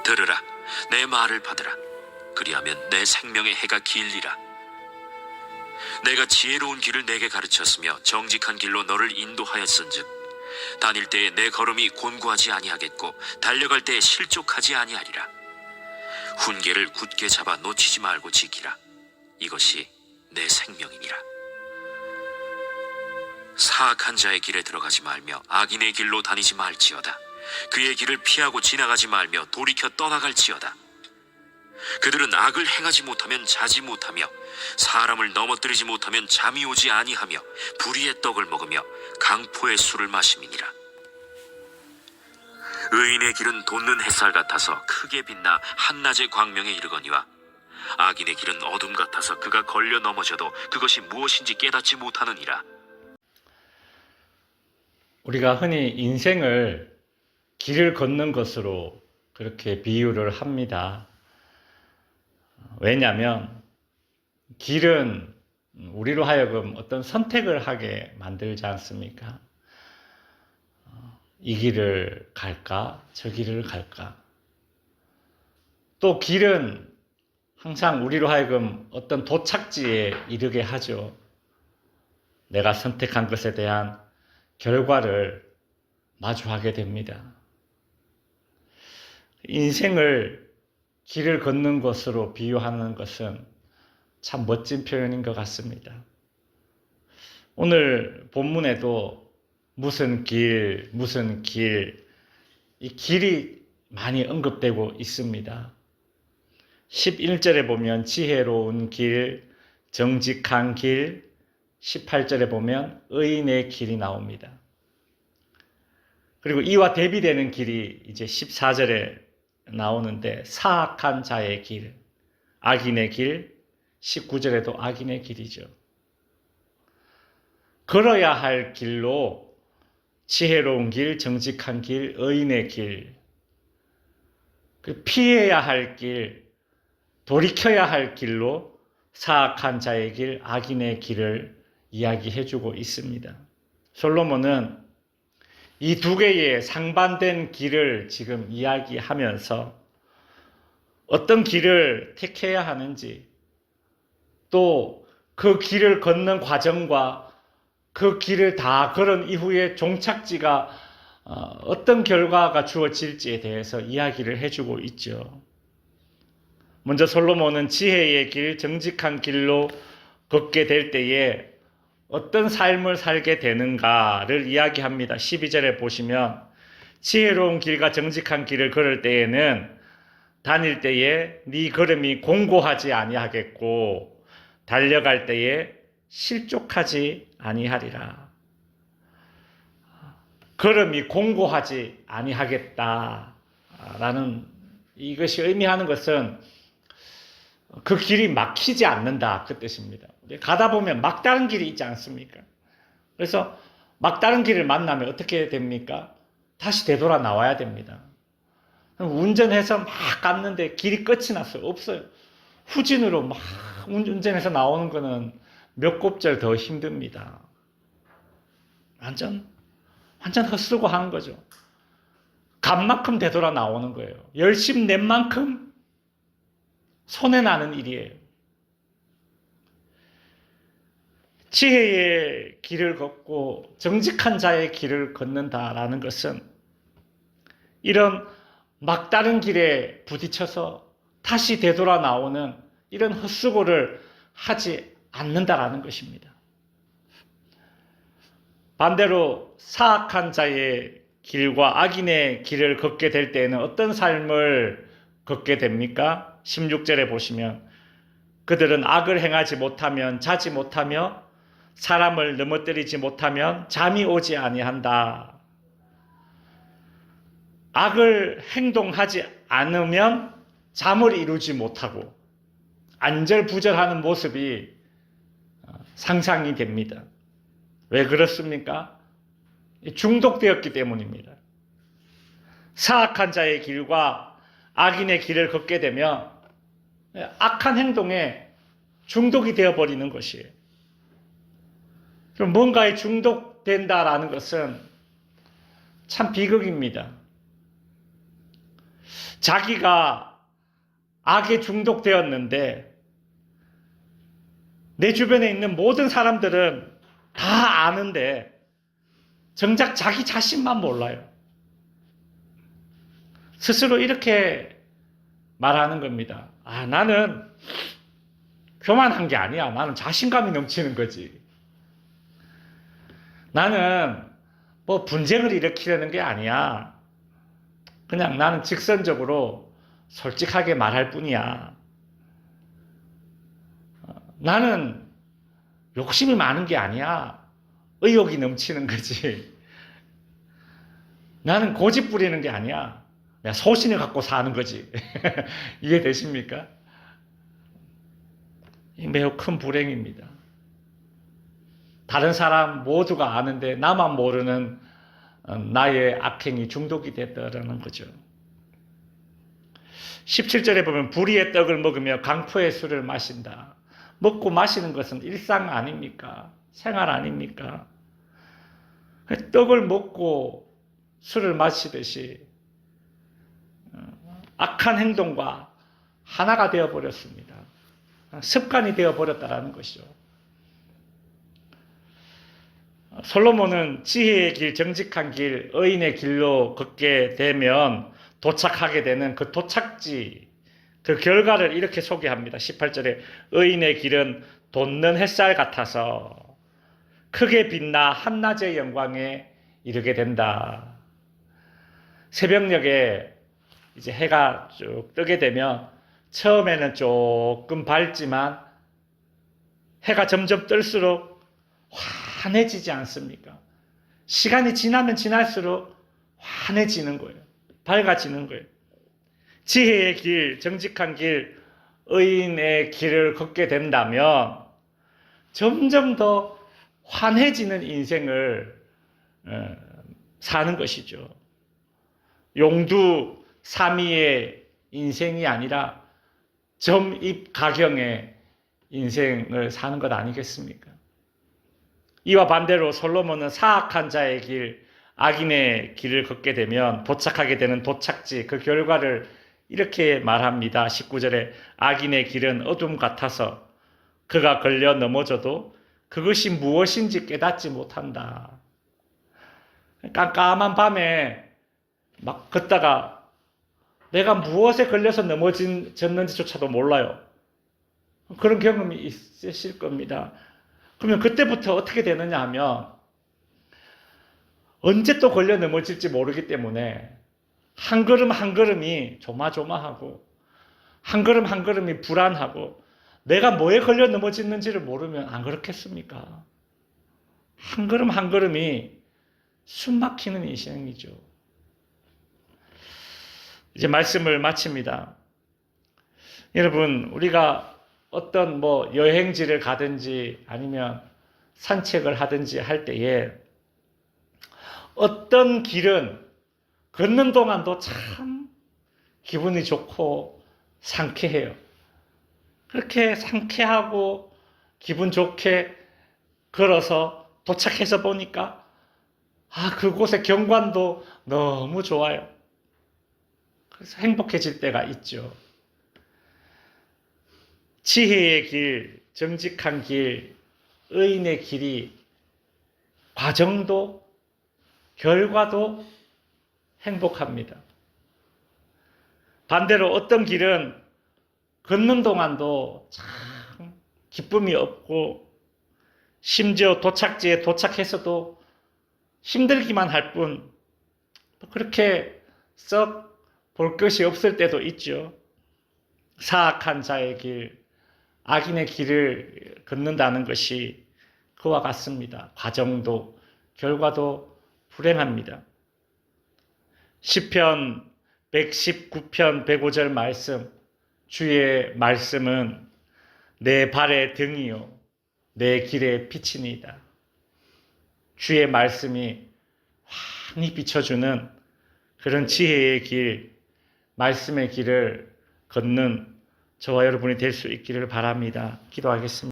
들으라, 내 말을 받으라. 그리하면 내 생명의 해가 길리라. 내가 지혜로운 길을 내게 가르쳤으며 정직한 길로 너를 인도하였은즉 다닐 때에 내 걸음이 곤고하지 아니하겠고 달려갈 때에 실족하지 아니하리라. 훈계를 굳게 잡아 놓치지 말고 지키라. 이것이 내 생명이니라. 사악한 자의 길에 들어가지 말며 악인의 길로 다니지 말지어다. 그의 길을 피하고 지나가지 말며 돌이켜 떠나갈지어다. 그들은 악을 행하지 못하면 자지 못하며 사람을 넘어뜨리지 못하면 잠이 오지 아니하며 불의의 떡을 먹으며 강포의 술을 마심이니라. 의인의 길은 돋는 햇살 같아서 크게 빛나 한낮의 광명에 이르거니와 악인의 길은 어둠 같아서 그가 걸려 넘어져도 그것이 무엇인지 깨닫지 못하느니라. 우리가 흔히 인생을 길을 걷는 것으로 그렇게 비유를 합니다. 왜냐하면 길은 우리로 하여금 어떤 선택을 하게 만들지 않습니까? 이 길을 갈까? 저 길을 갈까? 또 길은 항상 우리로 하여금 어떤 도착지에 이르게 하죠. 내가 선택한 것에 대한 결과를 마주하게 됩니다. 인생을 길을 걷는 것으로 비유하는 것은 참 멋진 표현인 것 같습니다. 오늘 본문에도 무슨 길, 이 길이 많이 언급되고 있습니다. 11절에 보면 지혜로운 길, 정직한 길, 18절에 보면 의인의 길이 나옵니다. 그리고 이와 대비되는 길이 이제 14절에 나오는데 사악한 자의 길, 악인의 길, 19절에도 악인의 길이죠. 걸어야 할 길로 지혜로운 길, 정직한 길, 의인의 길, 피해야 할 길, 돌이켜야 할 길로 사악한 자의 길, 악인의 길을 이야기해주고 있습니다. 솔로몬은 이 두 개의 상반된 길을 지금 이야기하면서 어떤 길을 택해야 하는지, 또 그 길을 걷는 과정과 그 길을 다 걸은 이후에 종착지가 어떤 결과가 주어질지에 대해서 이야기를 해주고 있죠. 먼저 솔로몬은 지혜의 길, 정직한 길로 걷게 될 때에 어떤 삶을 살게 되는가를 이야기합니다. 12절에 보시면 지혜로운 길과 정직한 길을 걸을 때에는 다닐 때에 네 걸음이 공고하지 아니하겠고 달려갈 때에 실족하지 아니하리라. 걸음이 공고하지 아니하겠다라는 이것이 의미하는 것은 그 길이 막히지 않는다 그 뜻입니다. 가다 보면 막다른 길이 있지 않습니까? 그래서 막다른 길을 만나면 어떻게 됩니까? 다시 되돌아 나와야 됩니다. 운전해서 막 갔는데 길이 끝이 났어요. 없어요. 후진으로 막 운전해서 나오는 거는 몇 곱절 더 힘듭니다. 완전 헛쓰고 하는 거죠. 간 만큼 되돌아 나오는 거예요. 열심 낸 만큼 손해나는 일이에요. 지혜의 길을 걷고 정직한 자의 길을 걷는다라는 것은 이런 막다른 길에 부딪혀서 다시 되돌아 나오는 이런 헛수고를 하지 않는다라는 것입니다. 반대로 사악한 자의 길과 악인의 길을 걷게 될 때에는 어떤 삶을 걷게 됩니까? 16절에 보시면 그들은 악을 행하지 못하면 자지 못하며 사람을 넘어뜨리지 못하면 잠이 오지 아니한다. 악을 행동하지 않으면 잠을 이루지 못하고 안절부절하는 모습이 상상이 됩니다. 왜 그렇습니까? 중독되었기 때문입니다. 사악한 자의 길과 악인의 길을 걷게 되면 악한 행동에 중독이 되어버리는 것이에요. 그럼 뭔가에 중독된다라는 것은 참 비극입니다. 자기가 악에 중독되었는데 내 주변에 있는 모든 사람들은 다 아는데 정작 자기 자신만 몰라요. 스스로 이렇게 말하는 겁니다. 나는 교만한 게 아니야. 나는 자신감이 넘치는 거지. 나는 뭐 분쟁을 일으키려는 게 아니야. 그냥 나는 직선적으로 솔직하게 말할 뿐이야. 나는 욕심이 많은 게 아니야. 의욕이 넘치는 거지. 나는 고집 부리는 게 아니야. 내가 소신을 갖고 사는 거지. 이해되십니까? 매우 큰 불행입니다. 다른 사람 모두가 아는데 나만 모르는 나의 악행이 중독이 됐다라는 거죠. 17절에 보면 불의의 떡을 먹으며 강포의 술을 마신다. 먹고 마시는 것은 일상 아닙니까? 생활 아닙니까? 떡을 먹고 술을 마시듯이 악한 행동과 하나가 되어버렸습니다. 습관이 되어버렸다는 것이죠. 솔로몬은 지혜의 길, 정직한 길, 의인의 길로 걷게 되면 도착하게 되는 그 도착지, 그 결과를 이렇게 소개합니다. 18절에 의인의 길은 돋는 햇살 같아서 크게 빛나 한낮의 영광에 이르게 된다. 새벽녘에 이제 해가 쭉 뜨게 되면 처음에는 조금 밝지만 해가 점점 뜰수록 환해지지 않습니까? 시간이 지나면 지날수록 환해지는 거예요. 밝아지는 거예요. 지혜의 길, 정직한 길, 의인의 길을 걷게 된다면 점점 더 환해지는 인생을 사는 것이죠. 용두 삼이의 인생이 아니라 점입가경의 인생을 사는 것 아니겠습니까? 이와 반대로 솔로몬은 사악한 자의 길, 악인의 길을 걷게 되면 도착하게 되는 도착지, 그 결과를 이렇게 말합니다. 19절에 악인의 길은 어둠 같아서 그가 걸려 넘어져도 그것이 무엇인지 깨닫지 못한다. 깜깜한 밤에 막 걷다가 내가 무엇에 걸려서 넘어졌는지조차도 몰라요. 그런 경험이 있으실 겁니다. 그러면 그때부터 어떻게 되느냐 하면 언제 또 걸려 넘어질지 모르기 때문에 한 걸음 한 걸음이 조마조마하고 한 걸음 한 걸음이 불안하고 내가 뭐에 걸려 넘어지는지를 모르면 안 그렇겠습니까? 한 걸음 한 걸음이 숨 막히는 인생이죠. 이제 말씀을 마칩니다. 여러분, 우리가 어떤 여행지를 가든지 아니면 산책을 하든지 할 때에 어떤 길은 걷는 동안도 참 기분이 좋고 상쾌해요. 그렇게 상쾌하고 기분 좋게 걸어서 도착해서 보니까 그곳의 경관도 너무 좋아요. 그래서 행복해질 때가 있죠. 지혜의 길, 정직한 길, 의인의 길이 과정도 결과도 행복합니다. 반대로 어떤 길은 걷는 동안도 참 기쁨이 없고 심지어 도착지에 도착해서도 힘들기만 할 뿐 그렇게 썩 볼 것이 없을 때도 있죠. 사악한 자의 길, 악인의 길을 걷는다는 것이 그와 같습니다. 과정도 결과도 불행합니다. 시편 119편 105절 말씀, 주의 말씀은 내 발의 등이요 내 길의 빛이니이다. 주의 말씀이 환히 비춰주는 그런 지혜의 길, 말씀의 길을 걷는 저와 여러분이 될 수 있기를 바랍니다. 기도하겠습니다.